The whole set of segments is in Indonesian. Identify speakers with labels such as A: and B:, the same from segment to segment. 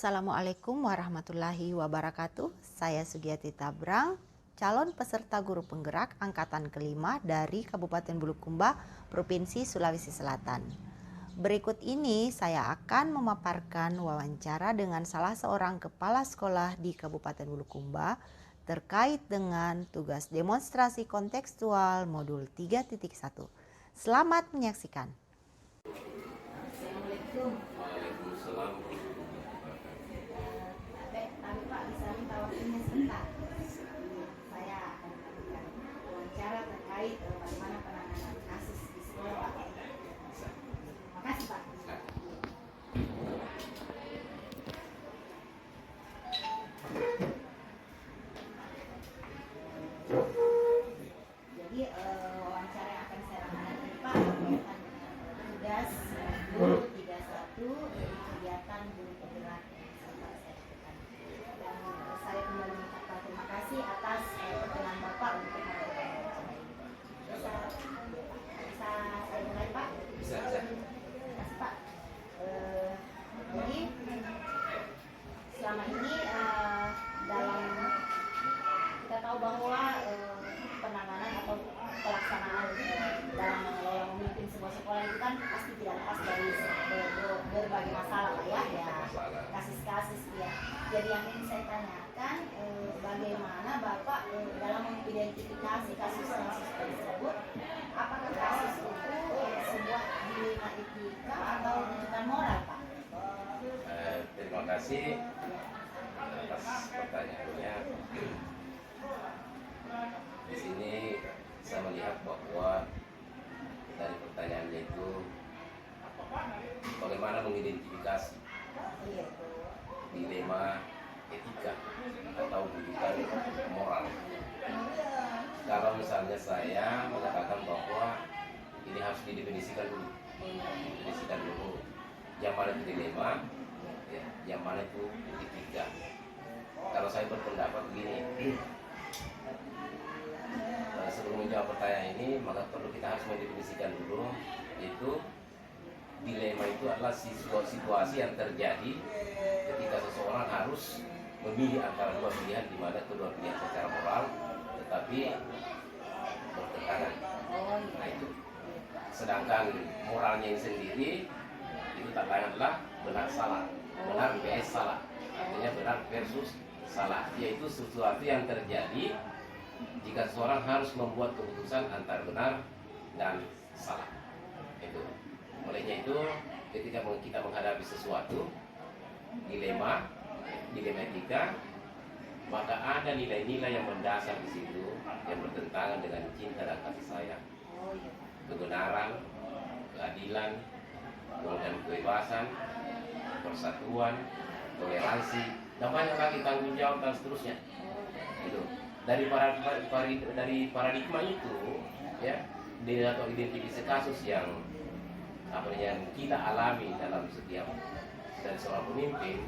A: Assalamualaikum warahmatullahi wabarakatuh. Saya Sugiyati Tabrang, calon peserta guru penggerak angkatan kelima dari Kabupaten Bulukumba, Provinsi Sulawesi Selatan. Berikut ini saya akan memaparkan wawancara dengan salah seorang kepala sekolah di Kabupaten Bulukumba terkait dengan tugas demonstrasi kontekstual modul 3.1. Selamat menyaksikan. Assalamualaikum.
B: Waalaikumsalam.
A: Pak bisa minta waktunya sebentar. Saya akan melakukan wawancara terkait bagaimana penanganan kasus di sekolah, Pak. Terima kasih, Pak. Jadi wawancara yang akan saya lakukan ini, Pak, berkaitan dengan tugas modul 31 dari kegiatan guru penggerak yang sempat saya lakukan. Dan saya kembali mengucapkan terima kasih atas perkenan Bapak untuk melakukan wawancara ini. Bisa saya mulai, Pak?
B: Bisa.
A: Terima kasih, Pak. Jadi selama ini dalam kita tahu bahwa penanganan atau pelaksanaan dalam mengelola memimpin sebuah sekolah itu kan pasti tidak lepas dari berbagai masalah, Pak, ya kasus-kasus ya. Jadi yang ingin saya tanyakan, bagaimana Bapak dalam mengidentifikasi kasus-kasus tersebut, apakah kasus itu sebuah dilema etika atau rujukan moral, Pak?
B: Terima kasih atas pertanyaannya. Di sini saya melihat bahwa dari pertanyaannya itu bagaimana mengidentifikasi dilema etika atau rujukan moral. Kalau misalnya saya mengatakan bahwa ini harus didefinisikan dulu, yang mana itu dilema, ya, yang mana itu etika. Kalau saya berpendapat begini, sebelum menjawab pertanyaan ini, maka perlu kita harus mendefinisikan dulu, itu dilema itu adalah situasi yang terjadi ketika seseorang harus memilih antara dua pilihan, di mana kedua pilihan secara moral tetapi bertentangan. Nah itu. Sedangkan moralnya ini sendiri itu tak lain adalah benar salah, benar vs salah, artinya benar versus salah, yaitu sesuatu yang terjadi jika seseorang harus membuat keputusan antara benar dan salah. Itu. Olehnya itu, ketika kita menghadapi sesuatu dilema etika, maka ada nilai-nilai yang mendasar di situ yang bertentangan dengan cinta dan kasih sayang, kebenaran, keadilan, kemudian kebebasan, persatuan, toleransi, dan banyak lagi tanggung jawab dan seterusnya. Itu. Dari paradigma itu, ya, atau identifikasi kasus yang kita alami dalam setiap dari seorang pemimpin,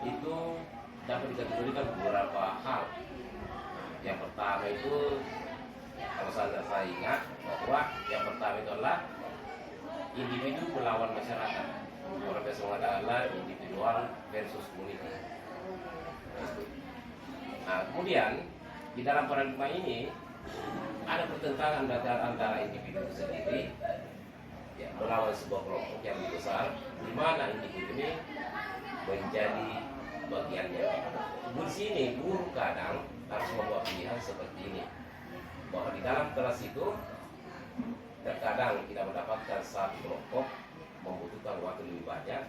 B: itu dapat dikategorikan beberapa hal. Yang pertama itu, kalau saya ingat bahwa yang pertama itu adalah individu melawan masyarakat. Orang biasa mengatakan individual versus community. Nah, kemudian di dalam paradigma ini ada pertentangan antara individu sendiri, ya, melawan sebuah kelompok yang lebih besar, di mana individu ini menjadi bagiannya. Di sini guru kadang harus membuat pilihan seperti ini, bahwa di dalam kelas itu terkadang kita mendapatkan satu kelompok membutuhkan waktu lebih banyak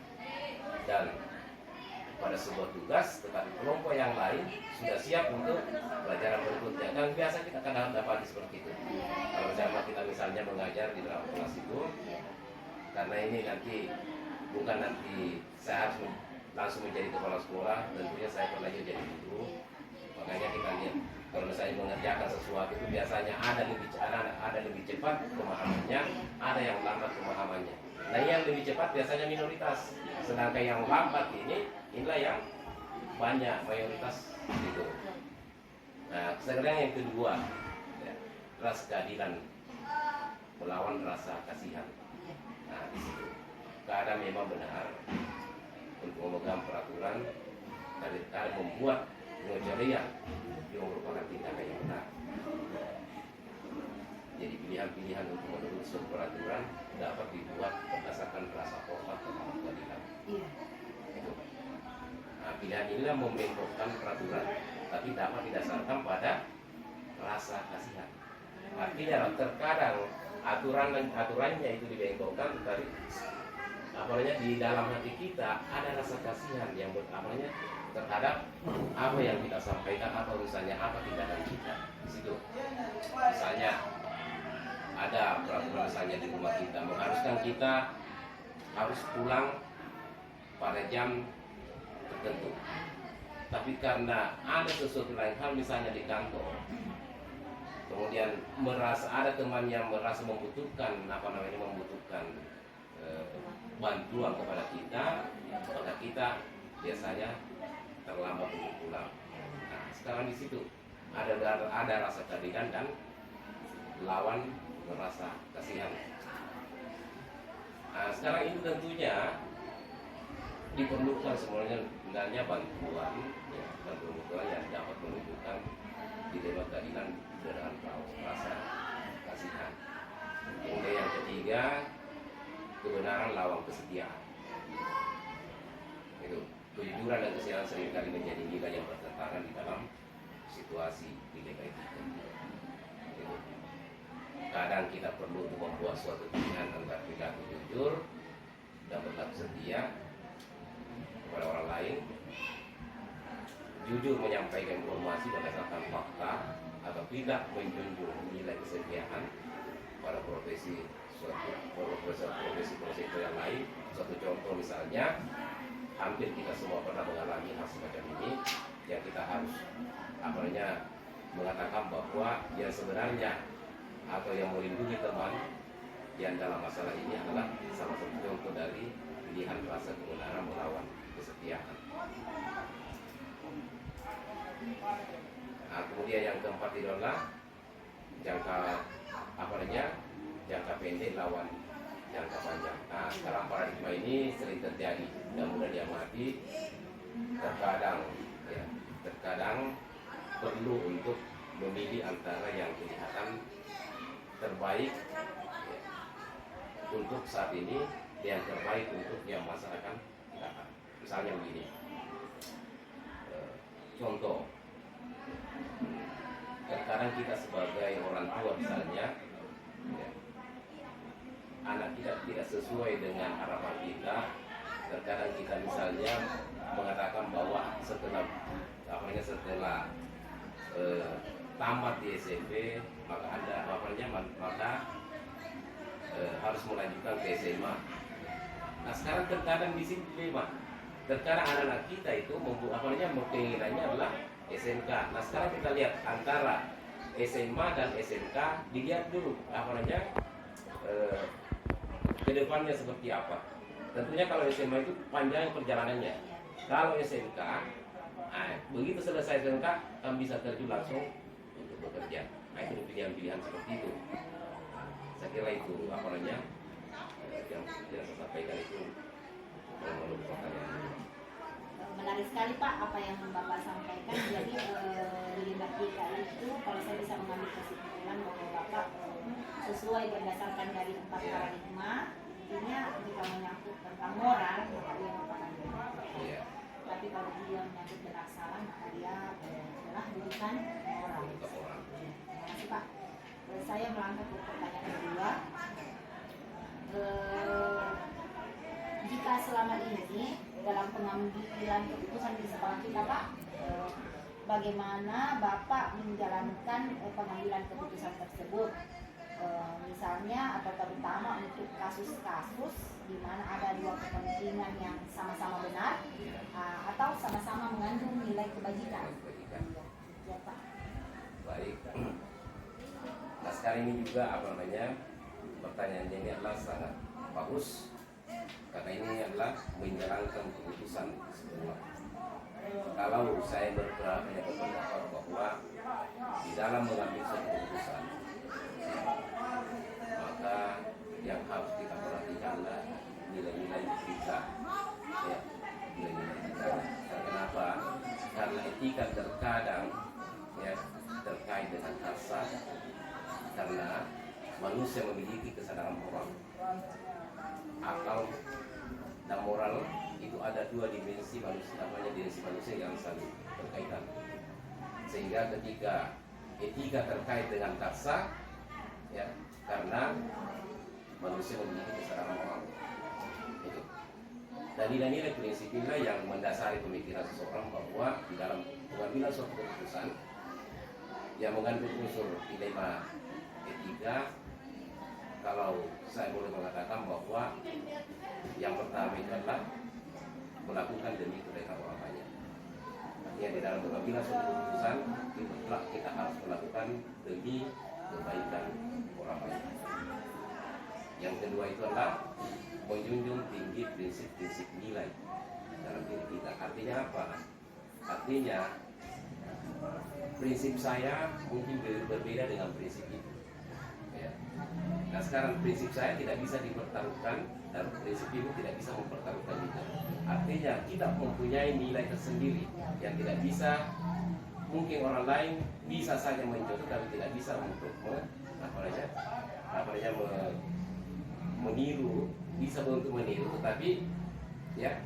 B: dan pada sebuah tugas, tetapi kelompok yang lain sudah siap untuk pelajaran berikutnya. Dan biasa kita kadang dapat seperti itu. Kalau kita misalnya mengajar di dalam kelas itu, karena ini bukan nanti saya harus langsung menjadi kepala sekolah, tentunya saya pernah jadi guru. Makanya kita lihat, kalau misalnya mengerjakan sesuatu itu biasanya ada lebih cepat pemahamannya, ada yang lambat pemahamannya. Nah, yang lebih cepat biasanya minoritas, sedangkan yang lambat inilah yang banyak, mayoritas gitu. Nah, sekarang yang kedua, ya, rasa keadilan melawan rasa kasihan. Nah, di situ keadaan memang benar untuk memegang peraturan dari membuat pengecualian yang merupakan tindakan yang benar. Jadi pilihan-pilihan untuk menurut suatu peraturan dapat dibuat berdasarkan rasa hormat kepada keadilan.
A: Iya.
B: Itu. Nah, pilihan inilah membentukkan peraturan, tapi dapat didasarkan pada rasa kasihan. Artinya terkadang aturannya itu dibentukkan dari di dalam hati kita ada rasa kasihan yang terhadap apa yang kita sampaikan atau misalnya apa tindakan kita di situ. Misalnya ada peraturan misalnya di rumah kita mengharuskan kita harus pulang pada jam tertentu. Tapi karena ada sesuatu lain hal misalnya di kantor, kemudian ada teman yang merasa membutuhkan bantuan kepada kita, maka kita biasanya terlambat untuk pulang. Nah, sekarang di situ ada rasa keadilan dan lawan merasa kasihan. Nah, sekarang ini tentunya diperlukan sebenarnya bantuan yang dapat menunjukkan dilema keadilan dengan rasa kasihan. Kemudian yang ketiga, kebenaran lawan kesetiaan. Itu kejujuran dan kesetiaan seringkali menjadi nilai yang bertentangan di dalam situasi dilema etika. Itu. Kadang kita perlu untuk membuat suatu pilihan antara perilaku jujur dan berlaku setia kepada orang lain, jujur menyampaikan informasi berdasarkan fakta, atau tidak menjunjung nilai kesetiaan pada profesi yang lain. Suatu contoh misalnya, hampir kita semua pernah mengalami hal semacam ini, yang kita harus mengatakan bahwa yang sebenarnya atau yang melindungi teman yang dalam masalah ini adalah salah satu contoh dari pilihan rasa kebenaran melawan kesetiaan. Nah, kemudian yang keempat adalah jangka pendek lawan jangka panjang. Nah, sekarang paradigma ini sering terjadi dan mudah diamati. Terkadang perlu untuk memilih antara yang kelihatan terbaik untuk saat ini, yang terbaik untuk yang masa akan datang. Misalnya begini, contoh, terkadang kita sebagai orang tua misalnya, anak kita tidak sesuai dengan harapan kita. Terkadang kita misalnya mengatakan bahwa setelah tamat di SMP maka harus melanjutkan ke SMA. Nah, sekarang terkadang di sini dilema. Terkadang anak-anak kita itu keinginannya adalah SMK. Nah, sekarang kita lihat antara SMA dan SMK, dilihat dulu kedepannya seperti apa. Tentunya kalau SMA itu panjang perjalanannya. Kalau SMK, begitu selesai SMK, kan bisa terjun langsung untuk bekerja. Nah, itu pilihan-pilihan seperti itu. Saya kira itu yang saya sampaikan itu menurut pertanyaan.
A: Menarik sekali Pak apa yang Bapak sampaikan. Jadi dilema etika itu, kalau saya bisa mengambil kesimpulan bahwa Bapak sesuai berdasarkan dari 4 paradigma, intinya jika menyangkut tentang moral maka dia merupakan benar. Tapi kalau dia menyangkut benar salah maka dia adalah bukan moral. Terima kasih Pak. Saya melangkah ke pertanyaan kedua. Jika selama ini dalam pengambilan keputusan di sekolah kita Pak, bagaimana Bapak menjalankan pengambilan keputusan tersebut? Misalnya atau terutama untuk kasus-kasus di mana ada dua kepentingan yang sama-sama benar atau sama-sama mengandung nilai kebajikan. Ya Pak.
B: Baik. Nah, sekarang ini juga pertanyaannya ini adalah sangat bagus karena ini adalah menjalankan keputusan semua. Kalau saya berpendapat bahwa di dalam mengambil suatu keputusan, maka yang harus kita perhatikan adalah nilai-nilai etika, nilai-nilai etika. etika terkadang ya terkait dengan hasad, karena manusia memiliki kesadaran moral, akal dan moral itu ada dua dimensi manusia, namanya dimensi manusia yang saling berkaitan. Sehingga ketika etika terkait dengan hasad, ya karena manusia memiliki kesadaran moral. Itu. Dan nilai-nilai prinsip inilah yang mendasari pemikiran seseorang bahwa di dalam pengambilan suatu keputusan yang mengandung unsur dilema etika, kalau saya boleh mengatakan bahwa yang pertama itu adalah melakukan demi kebaikan orang banyak. Artinya di dalam pengambilan suatu keputusan itu kita harus melakukan demi kebaikan orang banyak. Yang kedua itu adalah menjunjung tinggi prinsip-prinsip nilai dalam diri kita. Artinya apa? Artinya prinsip saya mungkin berbeda dengan prinsip itu. Ya. Nah sekarang prinsip saya tidak bisa dipertaruhkan dan prinsip itu tidak bisa mempertaruhkan juga. Artinya kita mempunyai nilai tersendiri yang tidak bisa, mungkin orang lain bisa saja mencontoh tapi tidak bisa untuk meniru, bisa untuk meniru, tetapi ya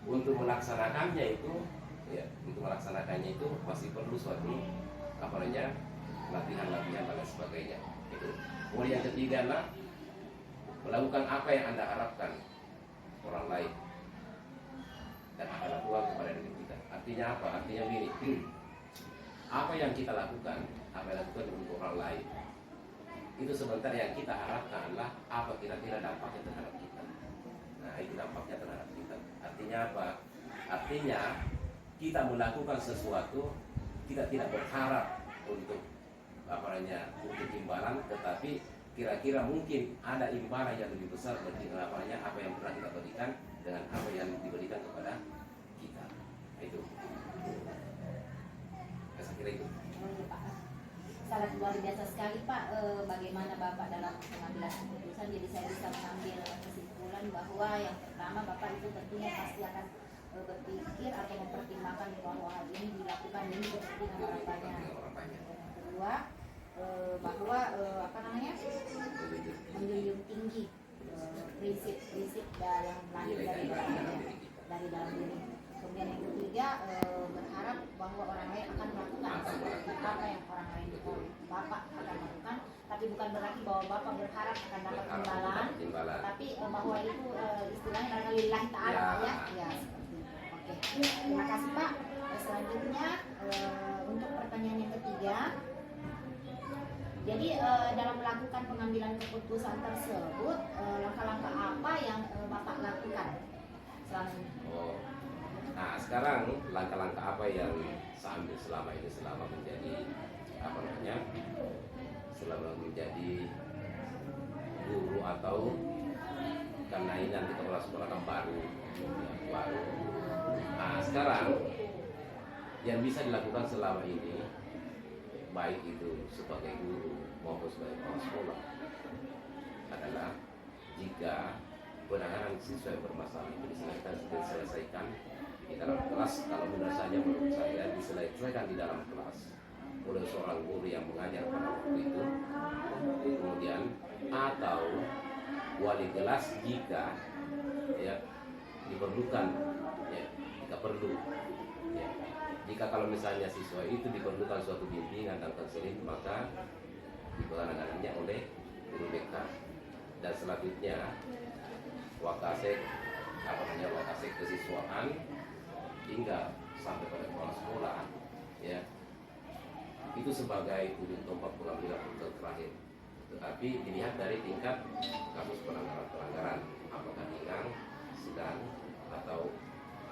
B: untuk melaksanakannya itu masih perlu suatu latihan-latihan dan sebagainya. Itu. Kemudian yang ketiga adalah melakukan apa yang Anda harapkan orang lain dan akan lakukan kepada diri kita. Artinya apa? Artinya begini, apa yang kita lakukan, untuk orang lain, itu sebentar yang kita harapkan adalah apa kira-kira dampaknya terhadap kita. Nah itu dampaknya terhadap kita. Artinya apa? Artinya kita melakukan sesuatu, kita tidak berharap untuk untuk imbalan, tetapi kira-kira mungkin ada imbalan yang lebih besar dengan apa yang pernah kita berikan dengan apa yang diberikan kepada kita. Itu. Saya kira itu.
A: Sangat luar biasa sekali Pak, bagaimana Bapak dalam pengambilan keputusan. Jadi saya bisa mengambil kesimpulan bahwa yang pertama Bapak itu tentunya pasti akan berpikir atau mempertimbangkan bahwa hal ini dilakukan demi kepentingan orang banyak. Yang kedua bahwa menjunjung tinggi prinsip-prinsip yang lahir dari dalam diri. Kemudian yang ketiga berharap bahwa orang lain akan melakukan apa yang orang lain Bapak akan lakukan, tapi bukan berarti bahwa Bapak berharap akan dapat imbalan, tapi bahwa itu istilahnya lillahi ta'ala ya. Oke, terima kasih Pak. Selanjutnya untuk pertanyaan yang ketiga, jadi dalam melakukan pengambilan keputusan tersebut, langkah-langkah apa yang Bapak lakukan selama ini?
B: Nah sekarang langkah-langkah apa yang saya ambil selama ini, selama menjadi guru, atau karena ini nanti kepala sekolah kan baru. Nah sekarang yang bisa dilakukan selama ini, baik itu sebagai guru maupun sebagai kepala sekolah, adalah jika penanganan siswa yang bermasalah itu diselesaikan di dalam kelas, kalau benar saja menurut saya diselesaikan di dalam kelas oleh seorang guru yang mengajar pada waktu itu, kemudian atau wali kelas jika ya diperlukan, ya jika perlu, ya jika kalau misalnya siswa itu diperlukan suatu bimbingan dan konseling, maka dipenanganannya oleh guru BK. Dan selanjutnya wakasek kesiswaan hingga sampai pada kepala sekolah, ya itu sebagai ujung tombak pengambilan keputusan terakhir. Tetapi dilihat dari tingkat kasus pelanggaran apakah ringan, sedang, atau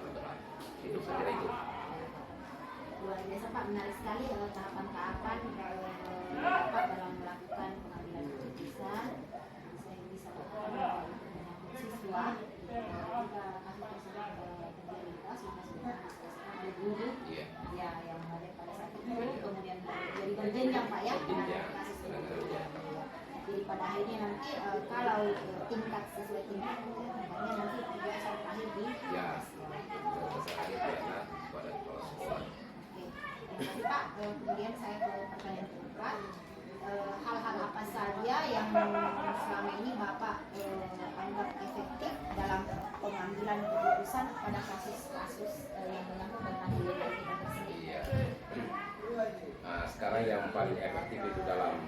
B: berat. Itu saya kira itu.
A: Luar biasa Pak, menarik sekali tahapan-tahapan Bapak dalam melakukan pengambilan keputusan. Saya bisa mengatakan siswa jika kasus tersebut terjadi sudah oleh guru ya yang ada pada saat itu, kemudian jadi berjenjang Pak ya kasus tersebut. Jadi pada akhirnya nanti kalau tingkat sesuai tingkat tempatnya nanti tidak sampai akhir di
B: pada kepala sekolah.
A: kasih Pak. Kemudian saya ke pertanyaan kedua. Hal-hal apa saja yang selama ini Bapak anggap efektif dalam pengambilan keputusan pada kasus-kasus yang menyangkut tentang nilai kita tersebut?
B: Iya. Nah, sekarang yang paling efektif itu dalam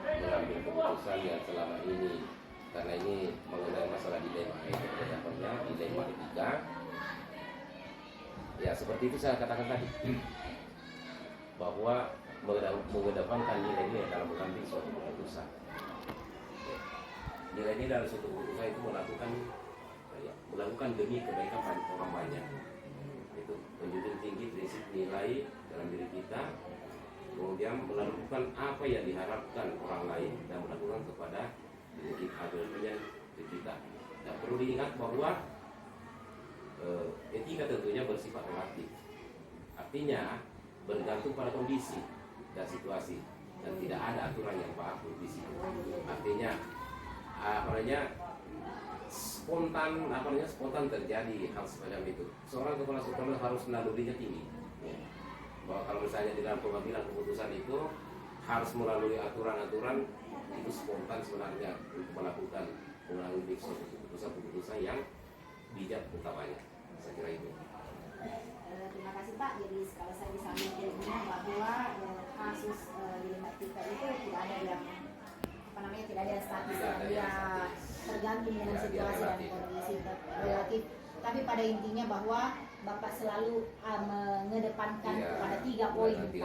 B: mengambil keputusan yang selama ini, karena ini mengenai masalah dilema itu, dilema etika. Ya seperti itu saya katakan tadi, bahwa mengedepankan nilai-nilai dalam mengambil suatu keputusan. Nilai-nilai dalam suatu keputusan itu melakukan demi kebaikan orang banyak. Itu menjunjung tinggi prinsip nilai dalam diri kita, kemudian melakukan apa yang diharapkan orang lain dan melakukan kepada diri kita. Dan perlu diingat bahwa etika tentunya bersifat relatif, artinya bergantung pada kondisi dan situasi, dan tidak ada aturan yang baku di situ. Artinya spontan terjadi hal semacam itu. Seorang kepala sekolah harus nalurinya tinggi, bahwa kalau misalnya di dalam pengambilan keputusan itu harus melalui aturan-aturan, itu spontan sebenarnya untuk melakukan mengambil suatu keputusan yang bijak utamanya. Saya kira itu.
A: Terima kasih Pak. Jadi kalau saya bisa menyimpulkan bahwa kasus dilema etika itu tidak ada yang tidak ada status, dia tergantung dengan situasi dan kondisi relatif. Tapi pada intinya bahwa Bapak selalu mengedepankan kepada 3 poin tadi.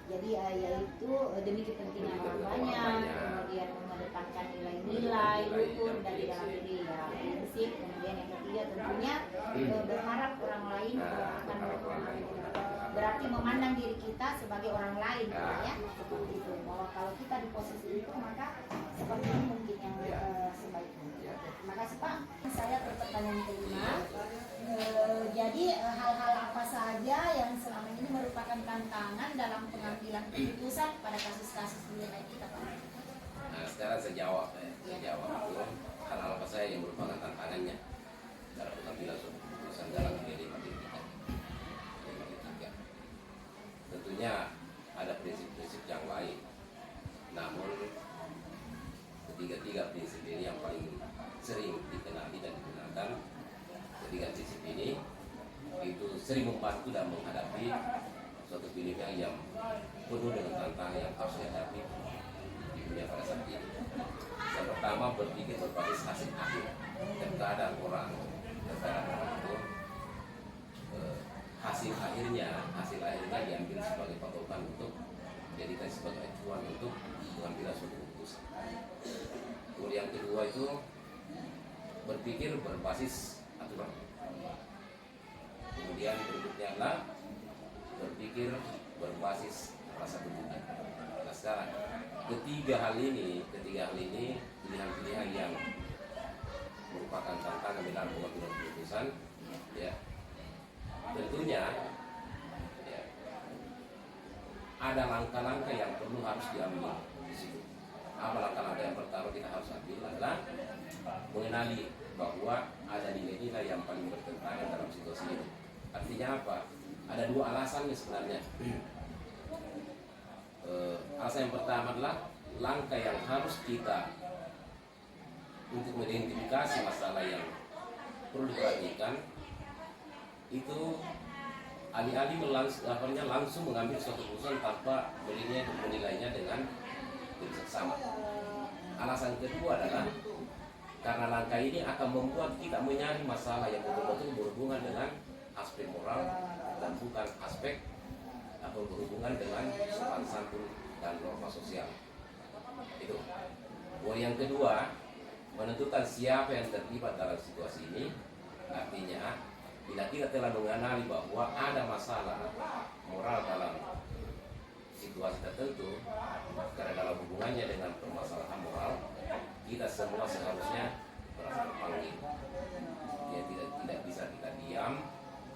A: Jadi yaitu demi kepentingan orang banyak, kemudian mengedepankan nilai-nilai rukun dan di dalam diri prinsip, kemudian yang ketiga tentunya berharap orang lain akan berarti memandang diri kita sebagai orang lain, ya seperti itu. Bahwa kalau kita di posisi itu maka seperti ini mungkin yang sebaiknya. Terima kasih Pak. Saya ke pertanyaan kelima. Jadi hal-hal apa saja yang selama ini merupakan tantangan dalam pengambilan keputusan pada kasus-kasus dilema kita Pak?
B: Nah sekarang saya jawab itu hal-hal apa saja yang merupakan tantangannya dalam pengambilan suatu keputusan dalam dilema etika. Tentunya ada prinsip-prinsip yang lain, namun ketiga prinsip ini yang paling sering dikenali dan digunakan. Ketiga prinsip ini itu sering membantu dan menghadapi suatu pilihan yang penuh dengan tantangan yang harus dihadapi di dunia pada saat ini. Yang pertama, berpikir berbasis hasil akhir. Terkadang orang itu hasil akhirnya diambil sebagai patokan untuk dijadikan sebagai acuan untuk mengambil suatu keputusan. Kemudian yang kedua itu berpikir berbasis aturan. Kemudian berikutnya adalah berpikir berbasis rasa kebutuhan. Nah sekarang ketiga hal ini pilihan-pilihan yang merupakan tantangan dalam pengambilan keputusan, ya tentunya ya, ada langkah-langkah yang perlu harus diambil di situ. Apa langkah-langkah yang pertama kita harus ambil adalah mengenali bahwa ada nilai-nilai yang paling bertentangan dalam situasi ini. Artinya apa? Ada 2 alasannya sebenarnya. Alasan yang pertama adalah langkah yang harus kita untuk mengidentifikasi masalah yang perlu diperhatikan itu alih-alih langsung mengambil suatu keputusan tanpa menilainya dengan seksama. Alasan kedua adalah karena langkah ini akan membuat kita mencari masalah yang betul-betul berhubungan dengan aspek moral dan bukan aspek atau berhubungan dengan sopan santun dan norma sosial. Itu. Poin yang kedua, menentukan siapa yang terlibat dalam situasi ini. Artinya, bila kita telah mengenali bahwa ada masalah moral dalam situasi tertentu, karena dalam hubungannya dengan permasalahan moral, kita semua seharusnya merasa terpanggil. Ya, tidak bisa kita diam.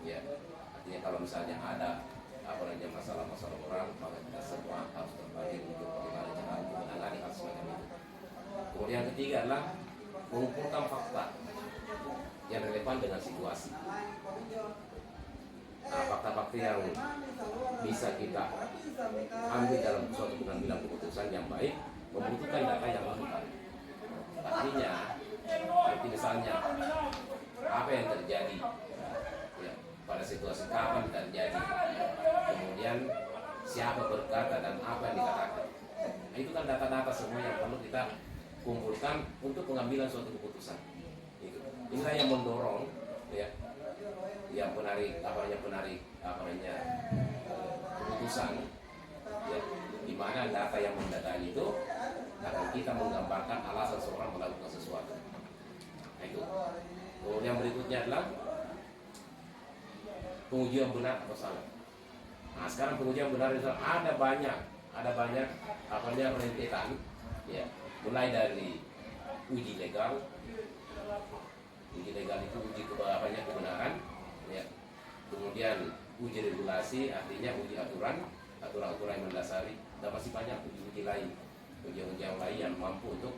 B: Ya, artinya kalau misalnya ada masalah-masalah moral, maka kita semua harus terpanggil untuk bagaimana cara untuk menangani hal semacam itu. Kemudian yang ketiga adalah mengumpulkan fakta yang relevan dengan situasi. Nah, fakta-fakta yang bisa kita ambil dalam suatu pengambilan keputusan yang baik membutuhkan data yang lengkap. Artinya, seperti misalnya apa yang terjadi ya, pada situasi kapan terjadi, kemudian siapa berkata dan apa yang dikatakan. Nah, itu kan data-data semua yang perlu kita kumpulkan untuk pengambilan suatu keputusan. Inilah yang mendorong ya, yang penarik keputusan ya, di mana data yang mendata itu akan kita menggambarkan alasan seorang melakukan sesuatu. Nah, itu. Kemudian berikutnya adalah pengujian benar atau salah. Nah, sekarang pengujian benar itu ada banyak rentetan ya, mulai dari uji legal itu uji kebenaran ya, kemudian uji regulasi, artinya uji aturan yang mendasari, dan masih banyak uji lain yang mampu untuk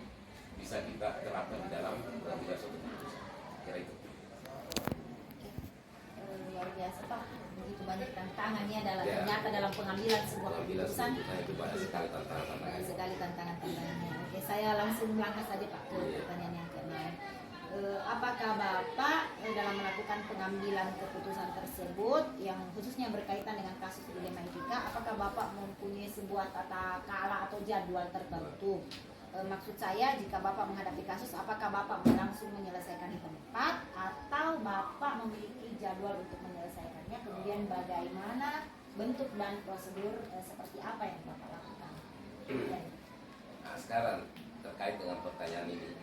B: bisa kita terapkan di dalam pengambilan suatu keputusan. Kira itu.
A: Luar biasa Pak, begitu banyak tantangannya ternyata dalam pengambilan sebuah keputusan.
B: Itu banyak sekali
A: tantangannya. Oke, saya langsung melangkah saja Pak ke pertanyaan yang keenam. Apakah Bapak dalam melakukan pengambilan keputusan tersebut yang khususnya berkaitan dengan kasus dilema etika, apakah Bapak mempunyai sebuah tata kala atau jadwal tertentu? Maksud saya, jika Bapak menghadapi kasus, apakah Bapak langsung menyelesaikan di tempat atau Bapak memiliki jadwal untuk menyelesaikannya, kemudian bagaimana bentuk dan prosedur seperti apa yang Bapak lakukan?
B: Nah, sekarang terkait dengan pertanyaan ini,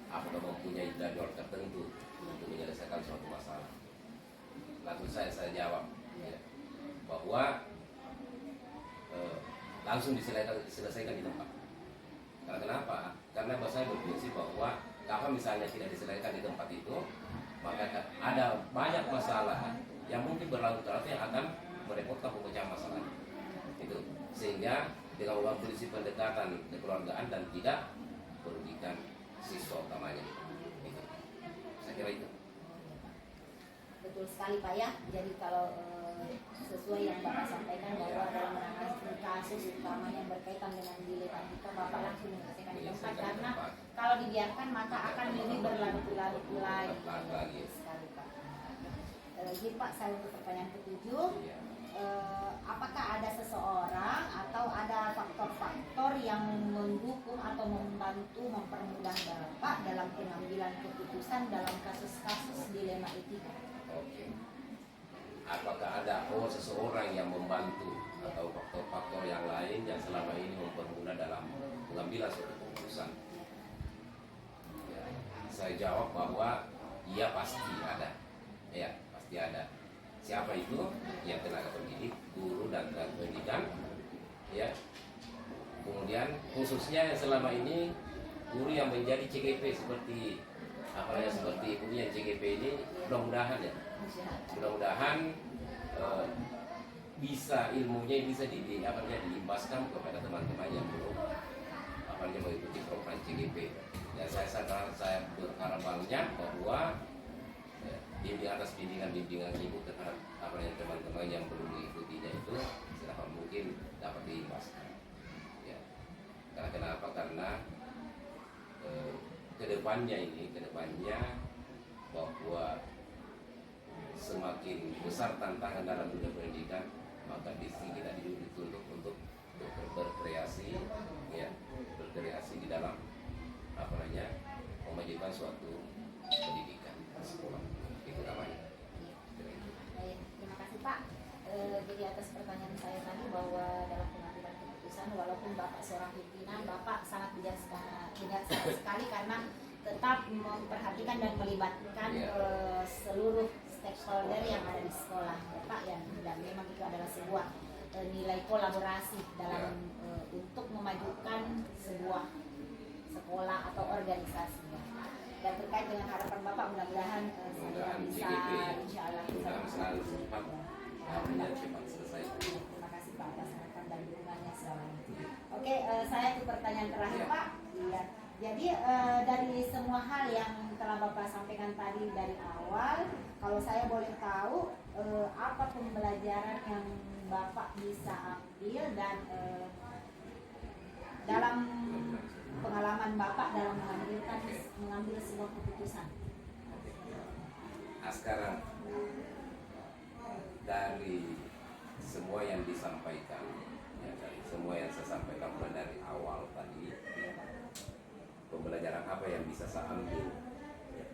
B: apakah mempunyai jadwal tertentu untuk menyelesaikan suatu masalah? Langsung saya jawab ya, bahwa langsung diselesaikan di tempat. Karena kenapa? Karena saya berprinsip bahwa kalau misalnya tidak diselesaikan di tempat itu, maka ada banyak masalah yang mungkin berlarut-larut yang akan merepotkan pemecahan masalah itu, sehingga dengan melakukan prinsip pendekatan kekeluargaan dan tidak merugikan siswa utamanya itu. Saya kira itu.
A: Betul sekali Pak ya. Jadi kalau sesuai yang Bapak sampaikan bahwa dalam menangani kasus utamanya yang berkaitan dengan dilema etika, Bapak langsung menyelesaikan di tempat, karena kalau dibiarkan maka akan lebih berlarut-larut lagi. Sekali Pak. Jadi Pak, saya untuk pertanyaan ketujuh, apakah ada seseorang atau ada faktor-faktor yang mendukung atau membantu mempermudah Bapak dalam pengambilan keputusan dalam kasus-kasus dilema etika?
B: Oke. Apakah ada seseorang yang membantu atau faktor-faktor yang lain yang selama ini mempermudah dalam pengambilan suatu keputusan? Ya, saya jawab bahwa iya, pasti ada. Ya, pasti ada. Siapa itu? Ya, tenaga pendidik, guru dan tenaga pendidikan. Ya. Kemudian khususnya yang selama ini guru yang menjadi CGP seperti seperti ibunya CGP ini, mudah-mudahan ya. Mudah-mudahan bisa ilmunya bisa dilimpaskan kepada teman-teman yang belum mengikuti program CGP. Ya, saya berharap banyak bahwa di atas bimbingan ibu terhadap teman-teman yang belum mengikutinya itu silahkan mungkin dapat dilimpaskan. Ya. Karena kenapa? Karena kedepannya bahwa semakin besar tantangan dalam dunia pendidikan, maka di sini kita dituntut untuk berkreasi di dalam memajukan suatu pendidikan sekolah. Itu namanya.
A: Baik, terima kasih Pak. Jadi atas pertanyaan saya tadi bahwa dalam pengambilan keputusan, walaupun Bapak seorang pimpinan, Bapak sangat bijaksana sekali karena tetap memperhatikan dan melibatkan seluruh stakeholder yang ada di sekolah Bapak, dan memang itu adalah sebuah nilai kolaborasi dalam untuk memajukan sebuah sekolah atau organisasi. Dan terkait dengan harapan Bapak, mudah-mudahan saya bisa insya Allah bisa
B: selalu cepat selesai.
A: Terima kasih Pak atas harapan dan dukungannya selama ini. Oke, saya ke pertanyaan terakhir Pak. Iya. Jadi dari semua hal yang telah Bapak sampaikan tadi dari awal, kalau saya boleh tahu apa pembelajaran yang Bapak bisa ambil dan dalam pengalaman Bapak dalam mengambil sebuah keputusan.
B: Nah, sekarang dari semua yang disampaikan, ya, dari semua yang saya sampaikan mulai dari awal tadi, ya, pembelajaran apa yang bisa saya ambil, ya,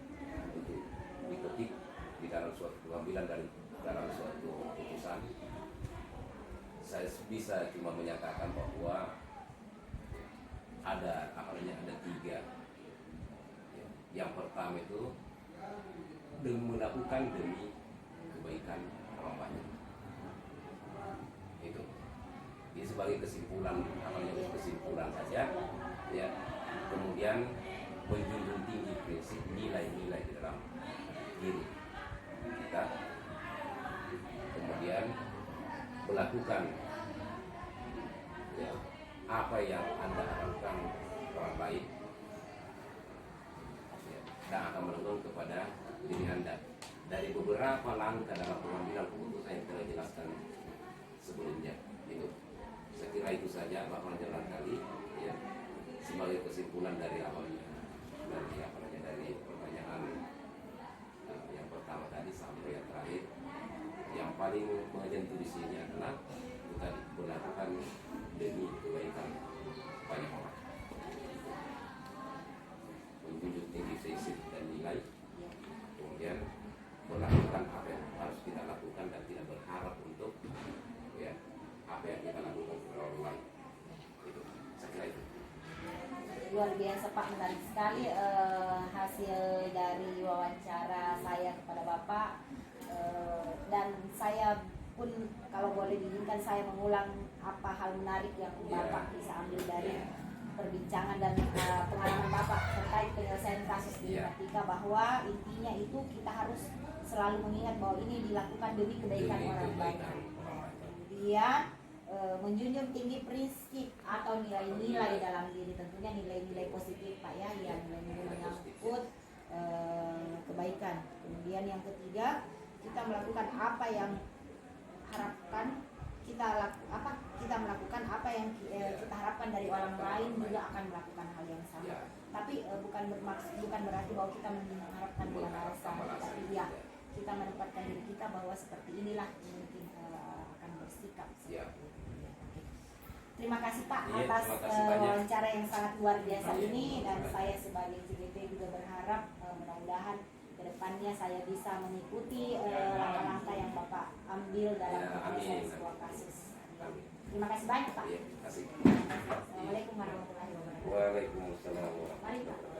B: untuk dipetik di dalam suatu pengambilan dari dalam suatu keputusan. Saya bisa cuma menyatakan bahwa ada tiga. Ya, yang pertama itu melakukan demi kebaikan orang banyak. Itu. Ini sebagai kesimpulan, kesimpulan saja. Ya. Kemudian menjunjung tinggi prinsip nilai-nilai di dalam diri kita. Kemudian melakukan, ya, apa yang Anda harapkan orang lain, ya, dan akan menolong kepada diri Anda. Dari beberapa langkah dalam pengambilan keputusan yang telah jelaskan sebelumnya, itu saya kira itu saja Bapak jalan kali, ya, sebagai kesimpulan dari awalnya, dari pertanyaan yang pertama tadi sampai yang terakhir. Yang paling menyentuh di sini adalah kita melakukan demi kebaikan banyak orang, menjunjung tinggi prinsip dan nilai, kemudian melakukan apa yang harus kita lakukan dan tidak berharap untuk, ya, apa yang kita lakukan kepada orang lain. Itu saya kira itu.
A: Luar biasa Pak, menarik sekali hasil dari wawancara saya kepada Bapak. Dan saya pun kalau boleh diizinkan saya mengulang apa hal menarik yang Bapak bisa ambil dari perbincangan dan pengalaman Bapak terkait penyelesaian kasus di Narkotika, bahwa intinya itu kita harus selalu mengingat bahwa ini dilakukan demi kebaikan orang banyak. Kemudian menjunjung tinggi prinsip atau nilai-nilai dalam diri, tentunya nilai-nilai positif Pak ya, yang menyangkut kebaikan. Kemudian yang ketiga, kita melakukan apa yang kita melakukan apa yang kita harapkan dari orang lain juga akan melakukan hal yang sama. Tapi bukan berarti bahwa kita mengharapkan balasan, tapi ya kita menempatkan diri kita bahwa seperti inilah mungkin akan bersikap. Terima kasih Pak atas wawancara yang sangat luar biasa ini, dan saya sebagai CGP juga berharap mudah-mudahan kedepannya saya bisa mengikuti langkah-langkah yang Bapak ambil dalam penyelesaian sebuah kasus. Terima kasih banyak Pak.
B: Terima kasih.
A: Assalamualaikum warahmatullahi wabarakatuh.
B: Waalaikumsalam warahmatullahi wabarakatuh.
A: Mari Pak.